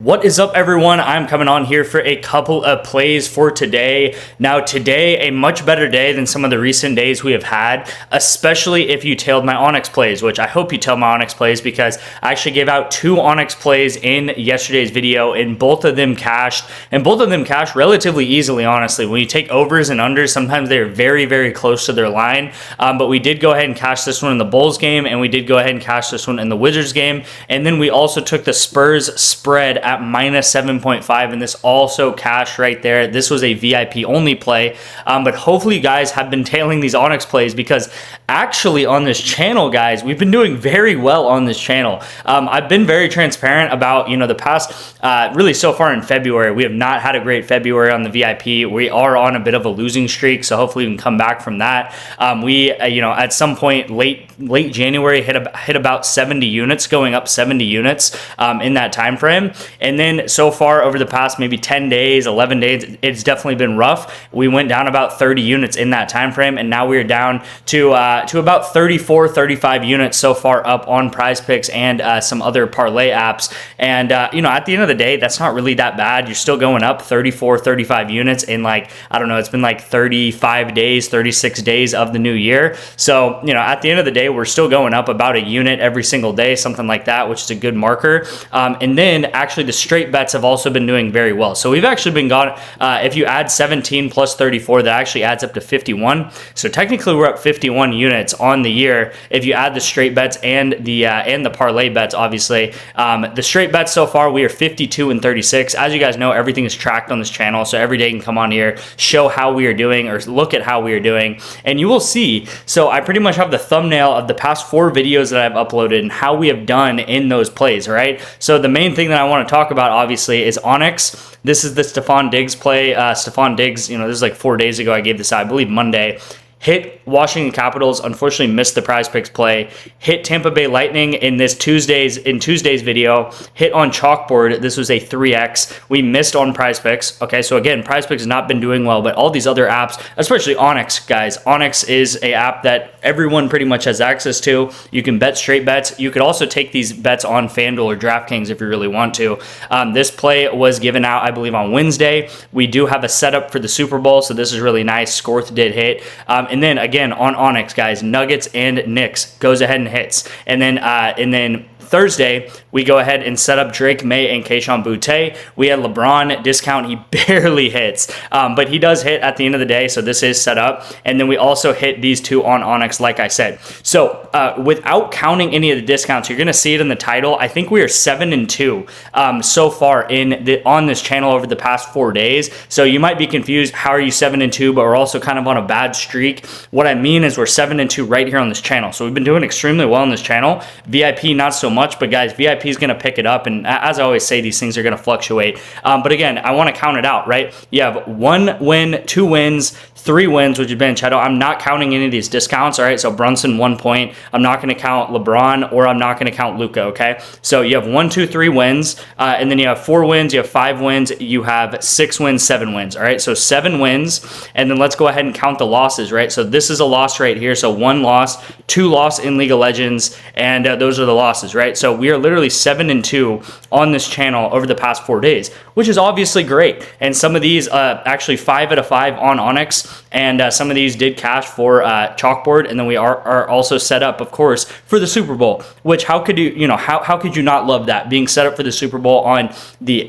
What is up, everyone? I'm coming on here for a couple of plays for today. Now, today, a much better day than some of the recent days we have had, especially if you tailed my ONYX plays, which I hope you tailed my ONYX plays because I actually gave out 2 ONYX plays in yesterday's video, and both of them cashed, relatively easily, honestly. When you take overs and unders, sometimes they're very, very close to their line, but we did go ahead and cash this one in the Bulls game, and we did go ahead and cash this one in the Wizards game, and then we also took the Spurs spread at minus 7.5, and this also cashed right there. This was a VIP only play, but hopefully you guys have been tailing these ONYX plays because actually on this channel, guys, we've been doing very well on this channel. I've been very transparent about, the past, really so far in February, we have not had a great February on the VIP. We are on a bit of a losing streak, so hopefully we can come back from that. We, at some point late January hit about 70 units, going up 70 units in that time frame. And then so far over the past maybe 10 days, 11 days, it's definitely been rough. We went down about 30 units in that time frame, and now we are down to about 34, 35 units so far up on Prizepicks and some other parlay apps. And at the end of the day, that's not really that bad. You're still going up 34, 35 units in it's been like 35 days, 36 days of the new year. So, at the end of the day, we're still going up about a unit every single day, something like that, which is a good marker. And then actually the straight bets have also been doing very well. So we've actually been if you add 17 plus 34, that actually adds up to 51. So technically we're up 51 units on the year if you add the straight bets and the parlay bets, obviously. The straight bets so far, we are 52 and 36. As you guys know, everything is tracked on this channel, so every day you can come on here, show how we are doing or look at how we are doing, and you will see. So I pretty much have the thumbnail of the past 4 videos that I've uploaded and how we have done in those plays, all right? So the main thing that I want to talk about, obviously, is ONYX. This is the Stephon Diggs play. Stephon Diggs, this is like 4 days ago I gave this out, I believe Monday. Hit Washington Capitals, unfortunately missed the Prizepicks play. Hit Tampa Bay Lightning in Tuesday's video. Hit on Chalkboard. This was a 3x. We missed on Prizepicks. Okay, so again, Prizepicks has not been doing well, but all these other apps, especially ONYX, guys. ONYX is a app that everyone pretty much has access to. You can bet straight bets. You could also take these bets on FanDuel or DraftKings if you really want to. This play was given out, I believe, on Wednesday. We do have a setup for the Super Bowl, so this is really nice. Skorth did hit. And then again on ONYX, guys, Nuggets and Knicks goes ahead and hits. And then Thursday, we go ahead and set up Drake May and Kayshon Boutte. We had LeBron discount. He barely hits, but he does hit at the end of the day, so this is set up. And then we also hit these 2 on ONYX, like I said. So without counting any of the discounts, you're going to see it in the title. I think we are 7-2 so far on this channel over the past 4 days. So you might be confused, how are you 7-2, but we're also kind of on a bad streak. What I mean is we're 7-2 right here on this channel. So we've been doing extremely well on this channel. VIP, not so much, but guys, VIP is going to pick it up, and as I always say, these things are going to fluctuate. But again, I want to count it out, right? You have 1 win, 2 wins, 3 wins, which has been Cheto. I'm not counting any of these discounts, all right? So Brunson, 1 point. I'm not going to count LeBron, or I'm not going to count Luka, okay? So you have 1, 2, 3 wins, and then you have 4 wins, you have 5 wins, you have 6 wins, 7 wins, all right? So 7 wins, and then let's go ahead and count the losses, right? So this is a loss right here. So 1 loss, 2 loss in League of Legends, and those are the losses, right? So we are literally 7-2 on this channel over the past 4 days, which is obviously great. And some of these, actually 5 out of 5 on ONYX, and some of these did cash for Chalkboard, and then we are also set up, of course, for the Super Bowl. Which how could you, how could you not love that, being set up for the Super Bowl on the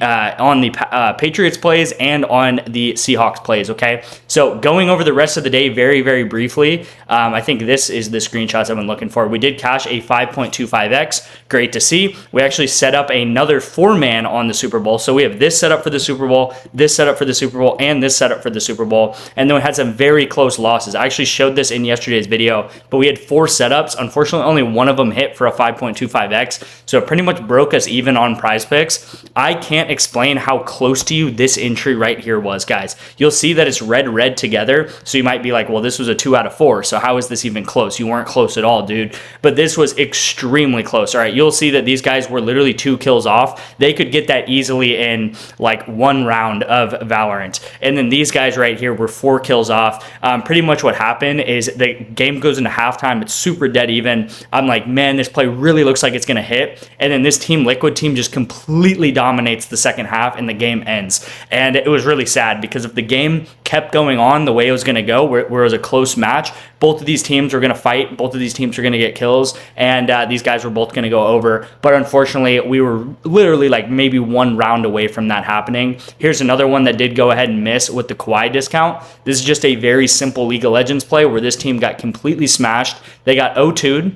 Patriots plays and on the Seahawks plays? Okay, so going over the rest of the day very, very briefly, I think this is the screenshots I've been looking for. We did cash a 5.25x. Great to see. We actually set up another 4-man on the Super Bowl. So we have this set up for the Super Bowl, this set up for the Super Bowl, and this set up for the Super Bowl. And then we had some very close losses. I actually showed this in yesterday's video, but we had 4 setups. Unfortunately, only one of them hit for a 5.25x. So it pretty much broke us even on Prizepicks. I can't explain how close to you this entry right here was, guys. You'll see that it's red together. So you might be like, well, this was a 2 out of 4. So how is this even close? You weren't close at all, dude. But this was extremely close. All right, you'll see that these guys were literally 2 kills off. They could get that easily in like 1 round of Valorant. And then these guys right here were 4 kills off. off. Pretty much what happened is the game goes into halftime. It's super dead even. I'm like, man, this play really looks like it's going to hit. And then this Team Liquid team just completely dominates the second half and the game ends. And it was really sad because if the game kept going on the way it was going to go, where it was a close match, both of these teams were going to fight. Both of these teams were going to get kills. And these guys were both going to go over. But unfortunately, we were literally like maybe one round away from that happening. Here's another one that did go ahead and miss with the Kawhi discount. This is just a very simple League of Legends play where this team got completely smashed. They got O2'd.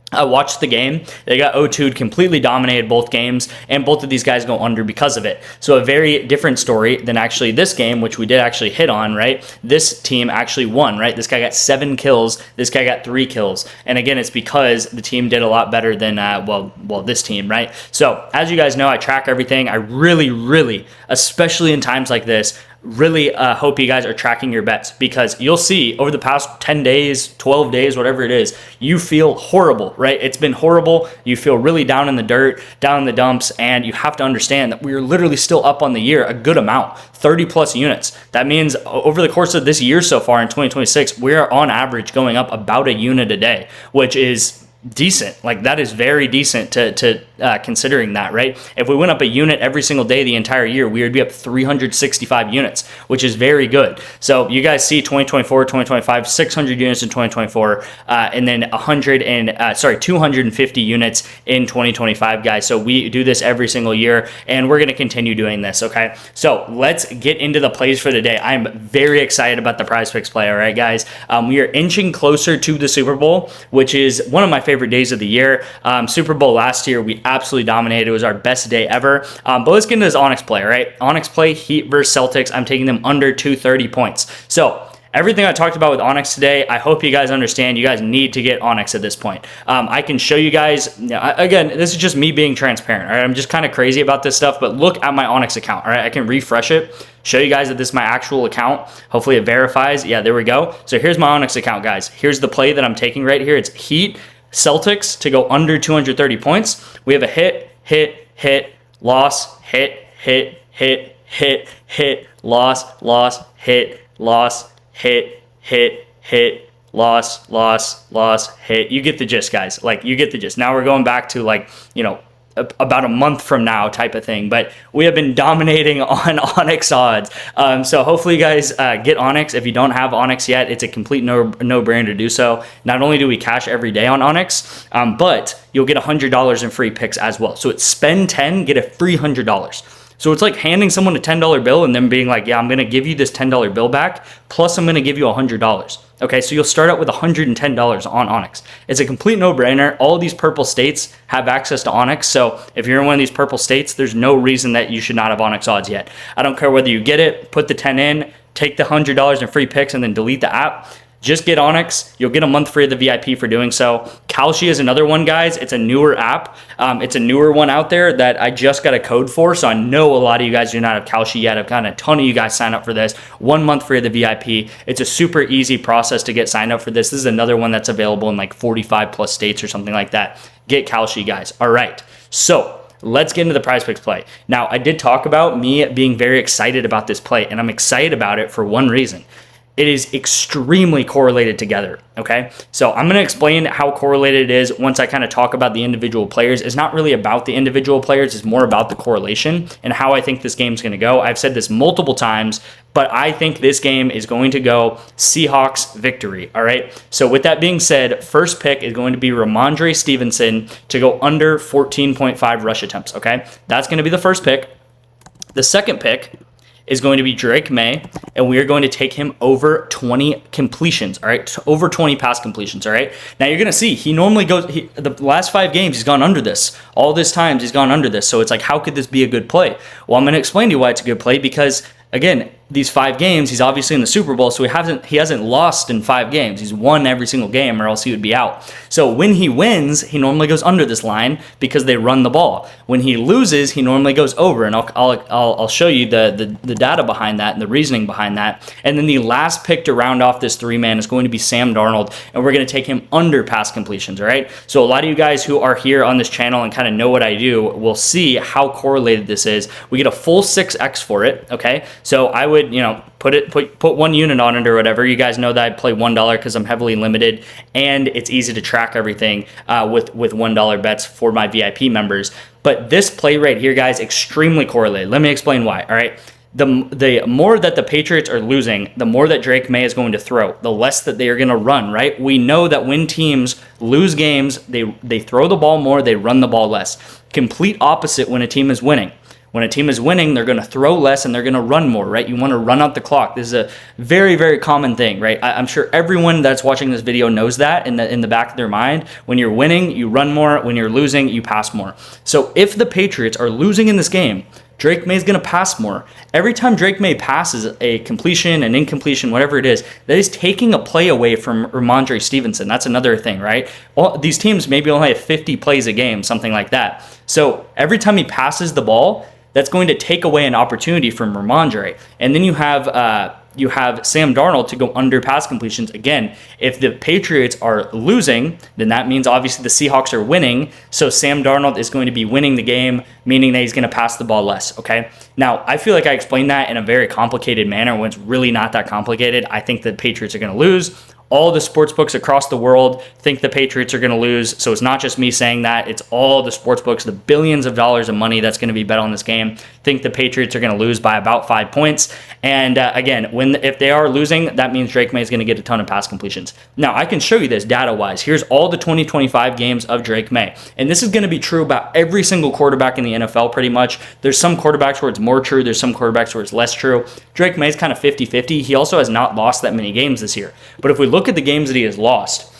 I watched the game. They got O2'd, completely dominated both games, and both of these guys go under because of it. So a very different story than actually this game, which we did actually hit on, right? This team actually won, right? This guy got 7 kills. This guy got 3 kills. And again, it's because the team did a lot better than, this team, right? So as you guys know, I track everything. I really, especially in times like this, really hope you guys are tracking your bets, because you'll see over the past 10 days, 12 days, whatever it is, you feel horrible, right? It's been horrible. You feel really down in the dirt, down in the dumps, and you have to understand that we're literally still up on the year a good amount, 30 plus units. That means over the course of this year so far in 2026, we're on average going up about a unit a day, which is decent. Like, that is very decent to considering that, right? If we went up a unit every single day the entire year, we would be up 365 units, which is very good. So you guys see 2024, 2025, 600 units in 2024, and then 250 units in 2025, guys. So we do this every single year, and we're going to continue doing this, okay? So let's get into the plays for the day. I'm very excited about the Prizepicks play, all right, guys? We are inching closer to the Super Bowl, which is one of my favorite days of the year. Super Bowl last year, we absolutely dominated. It was our best day ever. But let's get into this ONYX play, right? ONYX play, Heat versus Celtics. I'm taking them under 230 points. So everything I talked about with ONYX today, I hope you guys understand. You guys need to get ONYX at this point. I can show you guys, again, this is just me being transparent, all right? I'm just kind of crazy about this stuff, but look at my ONYX account, all right? I can refresh it, show you guys that this is my actual account. Hopefully it verifies. Yeah, there we go. So here's my ONYX account, guys. Here's the play that I'm taking right here. It's Heat Celtics to go under 230 points. We have a hit, loss, hit, loss, hit, loss, hit, loss, hit. You get the gist, guys. Like, you get the gist. Now we're going back to, like, you know, about a month from now type of thing, but we have been dominating on ONYX odds. So hopefully you guys get ONYX. If you don't have ONYX yet, it's a complete no-brainer to do so. Not only do we cash every day on ONYX, but you'll get $100 in free picks as well. So it's spend 10, get a free $100. So it's like handing someone a $10 bill and then being like, yeah, I'm going to give you this $10 bill back, plus I'm going to give you $100. Okay, so you'll start out with $110 on ONYX. It's a complete no-brainer. All of these purple states have access to ONYX, so if you're in one of these purple states, there's no reason that you should not have ONYX odds yet. I don't care whether you get it, put the 10 in, take the $100 in free picks, and then delete the app. Just get ONYX. You'll get a month free of the VIP for doing so. Kalshi is another one, guys. It's a newer app. It's a newer one out there that I just got a code for, so I know a lot of you guys do not have Kalshi yet. I've gotten a ton of you guys sign up for this. 1 month free of the VIP. It's a super easy process to get signed up for this. This is another one that's available in like 45 plus states or something like that. Get Kalshi, guys. All right. So let's get into the Prizepicks play. Now, I did talk about me being very excited about this play, and I'm excited about it for one reason. It is extremely correlated together, okay? So I'm going to explain how correlated it is once I kind of talk about the individual players. It's not really about the individual players. It's more about the correlation and how I think this game's going to go. I've said this multiple times, but I think this game is going to go Seahawks victory, all right? So with that being said, first pick is going to be Ramondre Stevenson to go under 14.5 rush attempts, okay? That's going to be the first pick. The second pick is going to be Drake May, and we are going to take him over 20 completions, all right? Over 20 pass completions, all right? Now, you're going to see, he normally goes, the last 5 games, he's gone under this. All this times, he's gone under this. So it's like, how could this be a good play? Well, I'm going to explain to you why it's a good play, because, again, these 5 games, he's obviously in the Super Bowl, so he hasn't lost in 5 games. He's won every single game, or else he would be out. So when he wins, he normally goes under this line because they run the ball. When he loses, he normally goes over, and I'll show you the data behind that and the reasoning behind that. And then the last pick to round off this 3-man is going to be Sam Darnold, and we're going to take him under pass completions, all right? So a lot of you guys who are here on this channel and kind of know what I do will see how correlated this is. We get a full 6x for it, okay? So I would would, put one unit on it or whatever. You guys know that I play $1 because I'm heavily limited, and it's easy to track everything with $1 bets for my VIP members. But this play right here, guys, extremely correlated. Let me explain why. All right. The more that the Patriots are losing, the more that Drake May is going to throw, the less that they are going to run, right? We know that when teams lose games, they throw the ball more, they run the ball less. Complete opposite when a team is winning. When a team is winning, they're going to throw less and they're going to run more, right? You want to run out the clock. This is a very, very common thing, right? I'm sure everyone that's watching this video knows that in the back of their mind. When you're winning, you run more. When you're losing, you pass more. So if the Patriots are losing in this game, Drake May is going to pass more. Every time Drake May passes a completion, an incompletion, whatever it is, that is taking a play away from Ramondre Stevenson. That's another thing, right? These teams maybe only have 50 plays a game, something like that. So every time he passes the ball, that's going to take away an opportunity from Ramondre. And then you have Sam Darnold to go under pass completions. Again, if the Patriots are losing, then that means obviously the Seahawks are winning. So Sam Darnold is going to be winning the game, meaning that he's going to pass the ball less, okay? Now, I feel like I explained that in a very complicated manner when it's really not that complicated. I think the Patriots are going to lose. All the sports books across the world think the Patriots are going to lose. So it's not just me saying that. It's all the sports books, the billions of dollars of money that's going to be bet on this game, think the Patriots are going to lose by about 5 points. And again, if they are losing, that means Drake May is going to get a ton of pass completions. Now, I can show you this data-wise. Here's all the 2025 games of Drake May. And this is going to be true about every single quarterback in the NFL pretty much. There's some quarterbacks where it's more true. There's some quarterbacks where it's less true. Drake May is kind of 50-50. He also has not lost that many games this year. But if we look at the games that he has lost,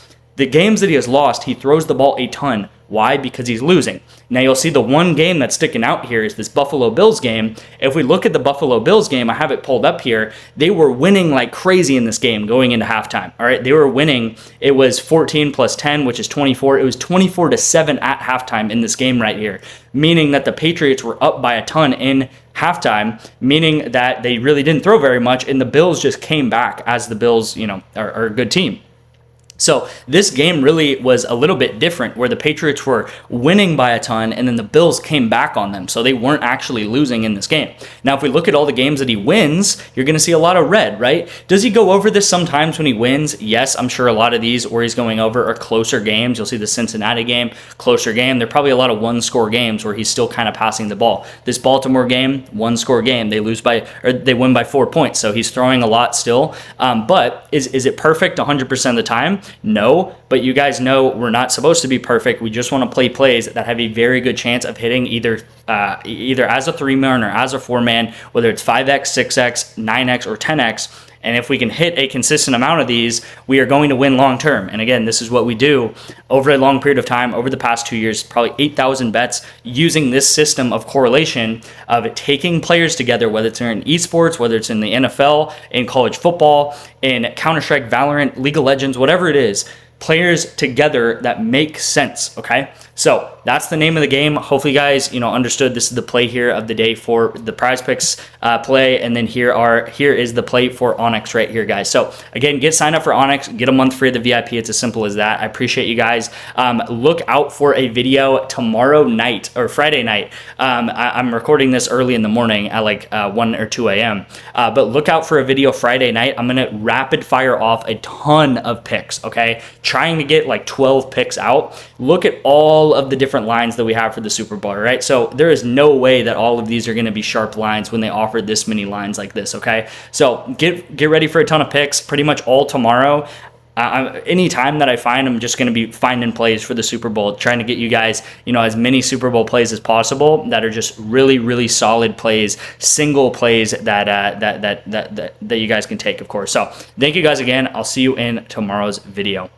he throws the ball a ton. Why? Because he's losing. Now you'll see the one game that's sticking out here is this Buffalo Bills game. If we look at the Buffalo Bills game, I have it pulled up here. They were winning like crazy in this game going into halftime. All right, they were winning. It was 14 plus 10, which is 24. It was 24-7 at halftime in this game right here, meaning that the Patriots were up by a ton in halftime, meaning that they really didn't throw very much, and the Bills just came back as the Bills, are a good team. So this game really was a little bit different where the Patriots were winning by a ton and then the Bills came back on them. So they weren't actually losing in this game. Now, if we look at all the games that he wins, you're going to see a lot of red, right? Does he go over this sometimes when he wins? Yes, I'm sure a lot of these where he's going over are closer games. You'll see the Cincinnati game, closer game. There are probably a lot of one-score games where he's still kind of passing the ball. This Baltimore game, one-score game. They win by 4 points. So he's throwing a lot still. But is it perfect 100% of the time? No, but you guys know we're not supposed to be perfect. We just want to play plays that have a very good chance of hitting either as a 3-man or as a 4-man, whether it's 5x, 6x, 9x, or 10x. And if we can hit a consistent amount of these, we are going to win long term. And again, this is what we do over a long period of time, over the past 2 years, probably 8,000 bets using this system of correlation of taking players together, whether it's in esports, whether it's in the NFL, in college football, in Counter-Strike, Valorant, League of Legends, whatever it is, players together that make sense, okay? So that's the name of the game. Hopefully you guys, understood this is the play here of the day for the Prizepicks play, and then here is the play for ONYX right here, guys. So again, get signed up for ONYX, get a month free of the VIP. It's as simple as that. I appreciate you guys. Look out for a video tomorrow night or Friday night. I'm recording this early in the morning at like 1 or 2 a.m. But look out for a video Friday night. I'm gonna rapid fire off a ton of picks, okay? Trying to get like 12 picks out. Look at all of the different lines that we have for the Super Bowl, right? So there is no way that all of these are going to be sharp lines when they offer this many lines like this, okay? So get ready for a ton of picks pretty much all tomorrow. Any time that I find, I'm just going to be finding plays for the Super Bowl, trying to get you guys, as many Super Bowl plays as possible that are just really, really solid plays, single plays that you guys can take, of course. So thank you guys again. I'll see you in tomorrow's video.